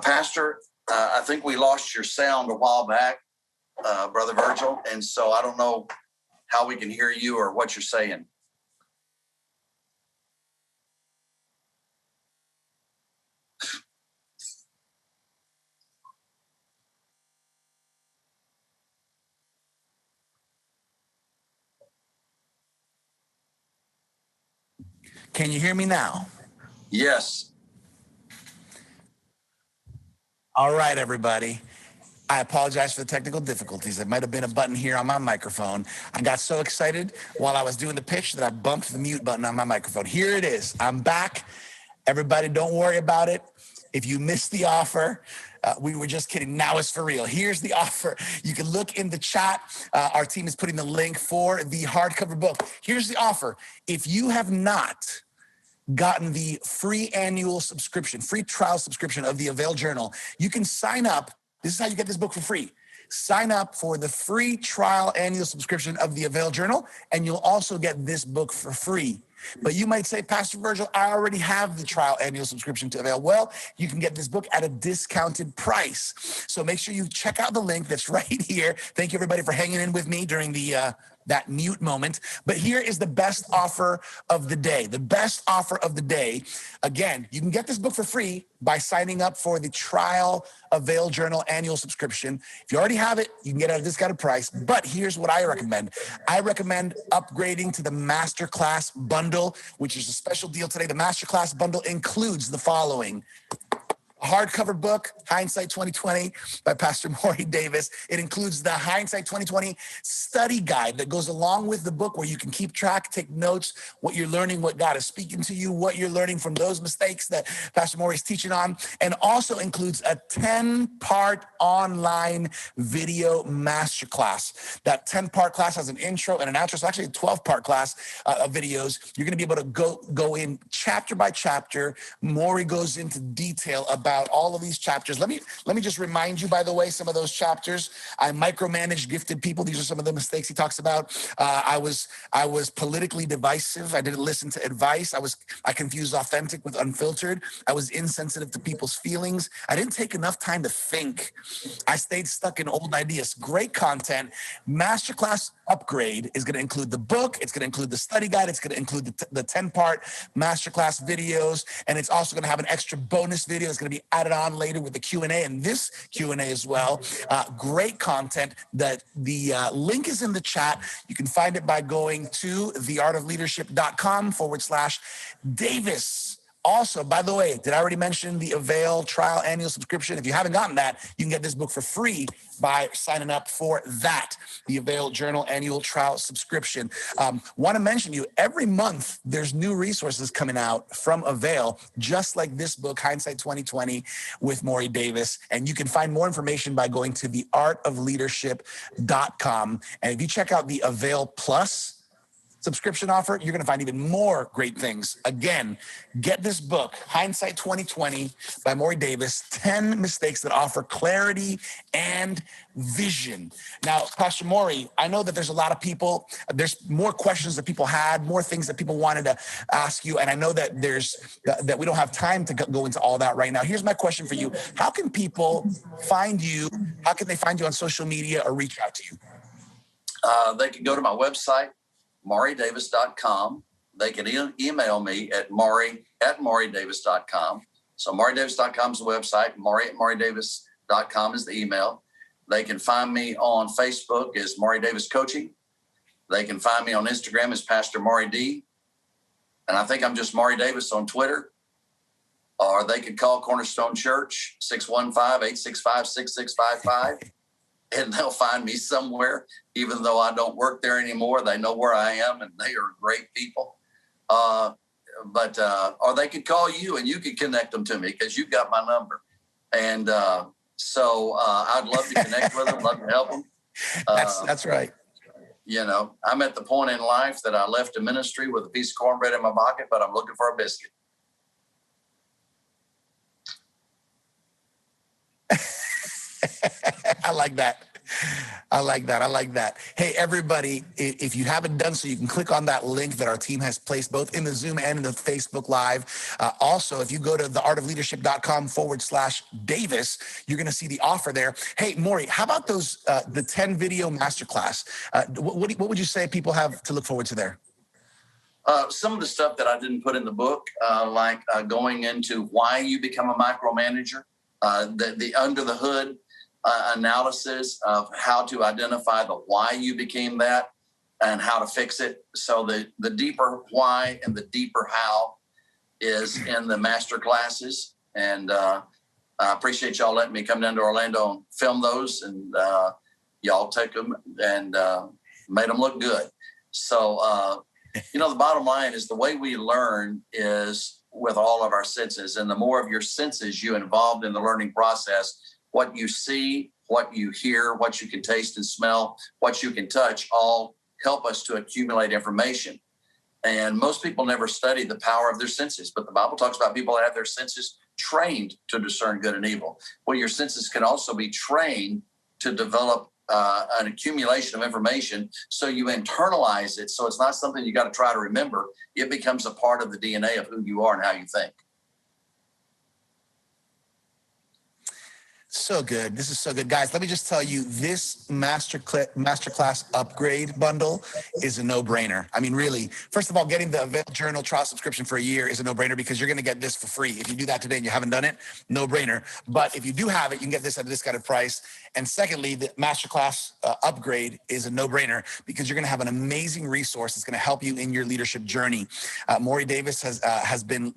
Pastor, I think we lost your sound a while back, Brother Virgil, and so I don't know how we can hear you or what you're saying. Can you hear me now? Yes. All right, everybody. I apologize for the technical difficulties. There might have been a button here on my microphone. I got so excited while I was doing the pitch that I bumped the mute button on my microphone. Here it is. I'm back. Everybody, don't worry about it. If you missed the offer, we were just kidding. Now it's for real. Here's the offer. You can look in the chat. Our team is putting the link for the hardcover book. Here's the offer. If you have not gotten the free annual subscription, free trial subscription of the Avail Journal, you can sign up. This is how you get this book for free. Sign up for the free trial annual subscription of the Avail Journal, and you'll also get this book for free. But you might say, Pastor Virgil, I already have the trial annual subscription to Avail. Well, you can get this book at a discounted price. So make sure you check out the link that's right here. Thank you, everybody, for hanging in with me during the that mute moment. But here is the best offer of the day. The best offer of the day. Again, you can get this book for free by signing up for the trial Avail Journal annual subscription. If you already have it, you can get it at a discounted price. But here's what I recommend. I recommend upgrading to the MasterClass bundle, which is a special deal today. The MasterClass bundle includes the following: a hardcover book, Hindsight 2020 by Pastor Maury Davis. It includes the Hindsight 2020 study guide that goes along with the book, where you can keep track, take notes, what you're learning, what God is speaking to you, what you're learning from those mistakes that Pastor Maury is teaching on, and also includes a 10-part online video masterclass. That 10-part class has an intro and an outro. So actually a 12-part class of videos. You're going to be able to go in chapter by chapter. Maury goes into detail about all of these chapters. Let me just remind you, by the way, some of those chapters. I micromanaged gifted people. These are some of the mistakes he talks about. I was politically divisive. I didn't listen to advice. I confused authentic with unfiltered. I was insensitive to people's feelings. I didn't take enough time to think. I stayed stuck in old ideas. Great content. MasterClass Upgrade is going to include the book. It's going to include the study guide. It's going to include the 10-part masterclass videos. And it's also going to have an extra bonus video. It's going to be added on later with the Q&A and this Q&A as well. Great content. The link is in the chat. You can find it by going to theartofleadership.com/Davis. Also, by the way, did I already mention the Avail trial annual subscription? If you haven't gotten that, you can get this book for free by signing up for that, the Avail Journal annual trial subscription. Want to mention you, every month there's new resources coming out from Avail, just like this book, Hindsight 2020 with Maury Davis. And you can find more information by going to theartofleadership.com. And if you check out the Avail Plus subscription offer, you're going to find even more great things. Again, get this book, Hindsight 2020 by Maury Davis, 10 mistakes that offer clarity and vision. Now, Pastor Maury, I know that there's a lot of people, there's more questions that people had, more things that people wanted to ask you. And I know that that we don't have time to go into all that right now. Here's my question for you. How can people find you? How can they find you on social media or reach out to you? They can go to my website, MauryDavis.com. They can email me at Maury@MauryDavis.com. So MauryDavis.com is the website. Maury@MauryDavis.com is the email. They can find me on Facebook as Maury Davis Coaching. They can find me on Instagram as Pastor Maury D. And I think I'm just Maury Davis on Twitter. Or they could call Cornerstone Church, 615-865-6655. And they'll find me somewhere, even though I don't work there anymore. They know where I am, and they are great people. Or they could call you, and you could connect them to me because you've got my number. And so I'd love to connect with them, love to help them. That's right. You know, I'm at the point in life that I left a ministry with a piece of cornbread in my pocket, but I'm looking for a biscuit. I like that. I like that. Hey, everybody, if you haven't done so, you can click on that link that our team has placed both in the Zoom and in the Facebook Live. Also, if you go to theartofleadership.com/Davis, you're going to see the offer there. Hey, Maury, how about those, the 10 video masterclass? What would you say people have to look forward to there? Some of the stuff that I didn't put in the book, like going into why you become a micromanager, the under the hood analysis of how to identify the why you became that and how to fix it. So the deeper why and the deeper how is in the master classes. And I appreciate y'all letting me come down to Orlando and film those, and y'all take them and made them look good. So, the bottom line is the way we learn is with all of our senses, and the more of your senses you involved in the learning process, what you see, what you hear, what you can taste and smell, what you can touch, all help us to accumulate information. And most people never study the power of their senses, but the Bible talks about people that have their senses trained to discern good and evil. Well, your senses can also be trained to develop an accumulation of information, so you internalize it. So it's not something you got to try to remember. It becomes a part of the DNA of who you are and how you think. So good. This is so good. Guys, let me just tell you, this Masterclass Upgrade bundle is a no-brainer. I mean, really, first of all, getting the Avail Journal trial subscription for a year is a no-brainer because you're going to get this for free. If you do that today and you haven't done it, no-brainer. But if you do have it, you can get this at a discounted price. And secondly, the Masterclass Upgrade is a no-brainer because you're going to have an amazing resource that's going to help you in your leadership journey. Maury Davis has been,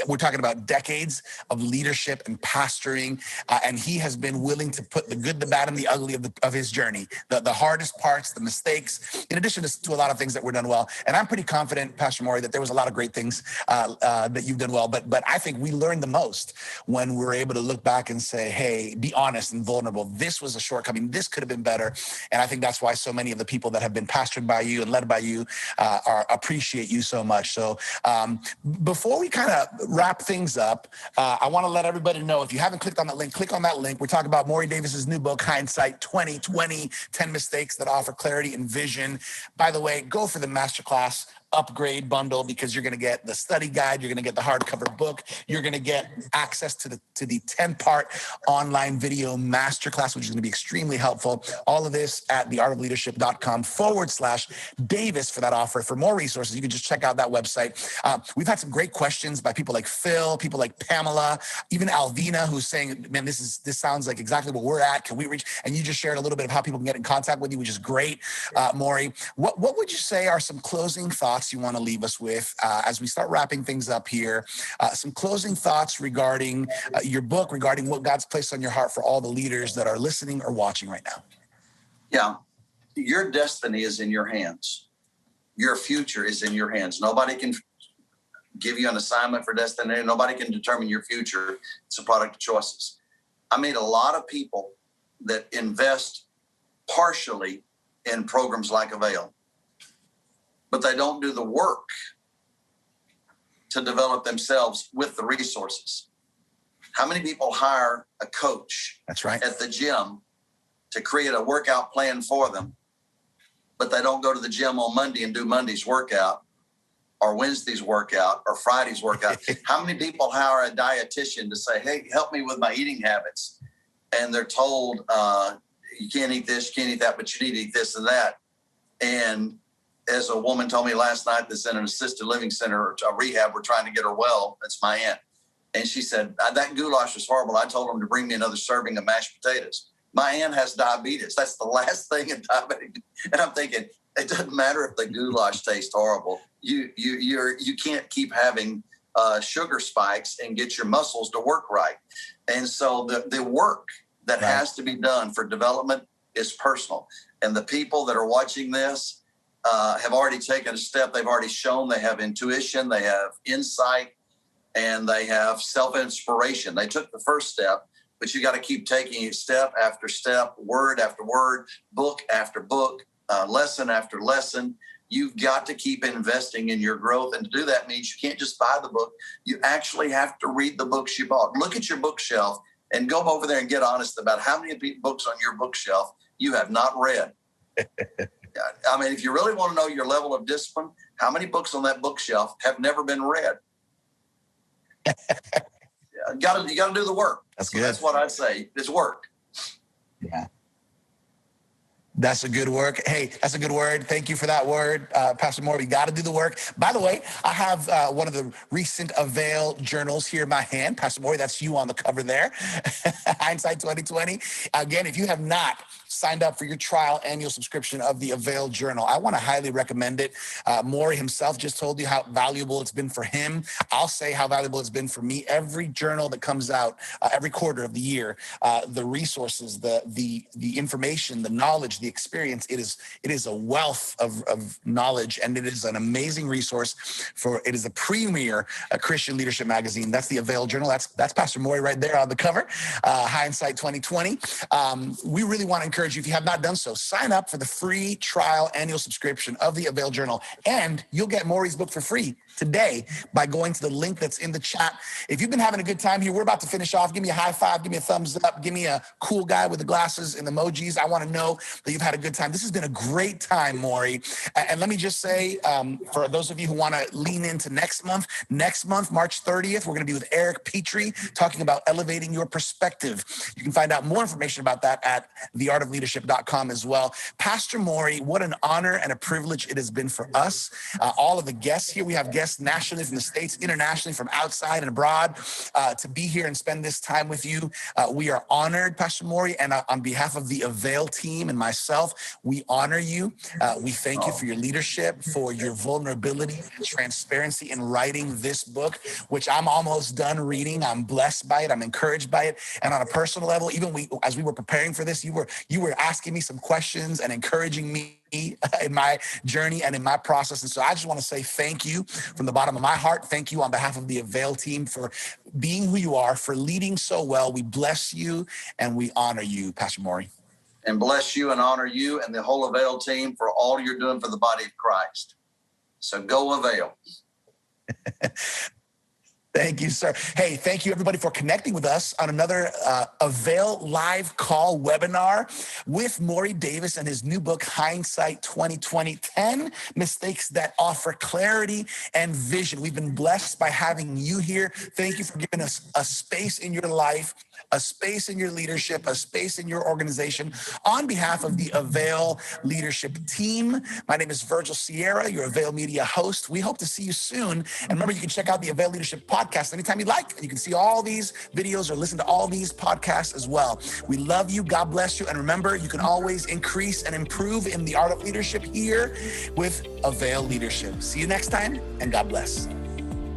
we're talking about decades of leadership and pastoring, and he has been willing to put the good, the bad, and the ugly of his journey, the hardest parts, the mistakes, in addition to a lot of things that were done well. And I'm pretty confident, Pastor Maury, that there was a lot of great things that you've done well. But I think we learned the most when we're able to look back and say, hey, be honest and vulnerable. This was a shortcoming. This could have been better. And I think that's why so many of the people that have been pastored by you and led by you appreciate you so much. So before we kind of wrap things up, I want to let everybody know, if you haven't clicked on that link, click on that link. We're talking about Maury Davis's new book, Hindsight 2020, 10 mistakes that offer clarity and vision. By the way, go for the Masterclass Upgrade bundle, because you're going to get the study guide, you're going to get the hardcover book, you're going to get access to the 10-part online video masterclass, which is going to be extremely helpful. All of this at theartofleadership.com/Davis for that offer. For more resources, you can just check out that website. We've had some great questions by people like Phil, people like Pamela, even Alvina, who's saying, man, this sounds like exactly what we're at. Can we reach? And you just shared a little bit of how people can get in contact with you, which is great. Maury, what would you say are some closing thoughts you want to leave us with as we start wrapping things up here? Some closing thoughts regarding your book, regarding what God's placed on your heart for all the leaders that are listening or watching right now. Yeah, your destiny is in your hands. Your future is in your hands. Nobody can give you an assignment for destiny. Nobody can determine your future. It's a product of choices. I meet a lot of people that invest partially in programs like Avail, but they don't do the work to develop themselves with the resources. How many people hire a coach That's right. at the gym to create a workout plan for them, but they don't go to the gym on Monday and do Monday's workout or Wednesday's workout or Friday's workout? How many people hire a dietitian to say, hey, help me with my eating habits? And they're told, you can't eat this, you can't eat that, but you need to eat this and that. And as a woman told me last night that's in an assisted living center or a rehab, we're trying to get her well. That's my aunt. And she said, that goulash was horrible. I told them to bring me another serving of mashed potatoes. My aunt has diabetes. That's the last thing in diabetes. And I'm thinking, it doesn't matter if the goulash tastes horrible. You can't keep having sugar spikes and get your muscles to work right. And so the work that has to be done for development is personal. And the people that are watching this have already taken a step. They've already shown they have intuition, they have insight, and they have self-inspiration. They took the first step, but you got to keep taking it step after step, word after word, book after book, lesson after lesson. You've got to keep investing in your growth. And to do that means you can't just buy the book. You actually have to read the books you bought. Look at your bookshelf and go over there and get honest about how many books on your bookshelf you have not read. I mean, if you really want to know your level of discipline, how many books on that bookshelf have never been read? You got to do the work. That's good. That's what I'd say. It's work. Yeah. That's a good work. Hey, that's a good word. Thank you for that word, Pastor Maury. We got to do the work. By the way, I have one of the recent Avail journals here in my hand. Pastor Maury, that's you on the cover there. Hindsight 2020. Again, if you have not signed up for your trial annual subscription of the Avail journal, I want to highly recommend it. Maury himself just told you how valuable it's been for him. I'll say how valuable it's been for me. Every journal that comes out every quarter of the year, the resources, the information, the knowledge, the experience, it is a wealth of knowledge, and it is an amazing resource it is a premier Christian leadership magazine. That's the Avail journal. That's Pastor Maury right there on the cover. Hindsight 2020. We really want to encourage you, if you have not done so, sign up for the free trial annual subscription of the Avail journal, and you'll get Maury's book for free today by going to the link that's in the chat. If you've been having a good time here, we're about to finish off. Give me a high five, give me a thumbs up, give me a cool guy with the glasses and emojis. I want to know that you've had a good time. This has been a great time, Maury. And let me just say, for those of you who want to lean into next month, March 30th, we're going to be with Eric Petrie talking about elevating your perspective. You can find out more information about that at theartofleadership.com as well. Pastor Maury, what an honor and a privilege it has been for us. All of the guests here, we have guests nationally from the States, internationally from outside and abroad, to be here and spend this time with you. We are honored, Pastor Maury, and on behalf of the Avail team and myself, we honor you. We thank you for your leadership, for your vulnerability and transparency in writing this book, which I'm almost done reading. I'm blessed by it. I'm encouraged by it. And on a personal level, even as we were preparing for this, you were asking me some questions and encouraging me in my journey and in my process. And so I just want to say thank you from the bottom of my heart. Thank you on behalf of the Avail team for being who you are, for leading so well. We bless you and we honor you, Pastor Maury. And bless you and honor you and the whole Avail team for all you're doing for the body of Christ. So go Avail. Thank you, sir. Hey, thank you everybody for connecting with us on another Avail live call webinar with Maury Davis and his new book, Hindsight 2020, 10 Mistakes that Offer Clarity and Vision. We've been blessed by having you here. Thank you for giving us a space in your life, a space in your leadership, a space in your organization. On behalf of the Avail leadership team, my name is Virgil Sierra, your Avail Media host. We hope to see you soon. And remember, you can check out the Avail Leadership Podcast anytime you like. And you can see all these videos or listen to all these podcasts as well. We love you. God bless you. And remember, you can always increase and improve in the art of leadership here with Avail Leadership. See you next time, and God bless.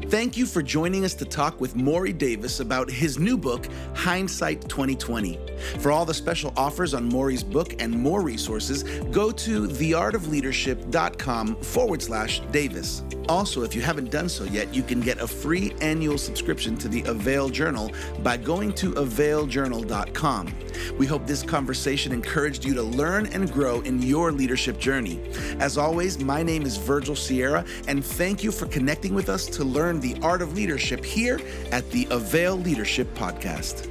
Thank you for joining us to talk with Maury Davis about his new book, Hindsight 2020. For all the special offers on Maury's book and more resources, go to theartofleadership.com/Davis. Also, if you haven't done so yet, you can get a free annual subscription to the Avail Journal by going to availjournal.com. We hope this conversation encouraged you to learn and grow in your leadership journey. As always, my name is Virgil Sierra, and thank you for connecting with us to learn the art of leadership here at the Avail Leadership Podcast.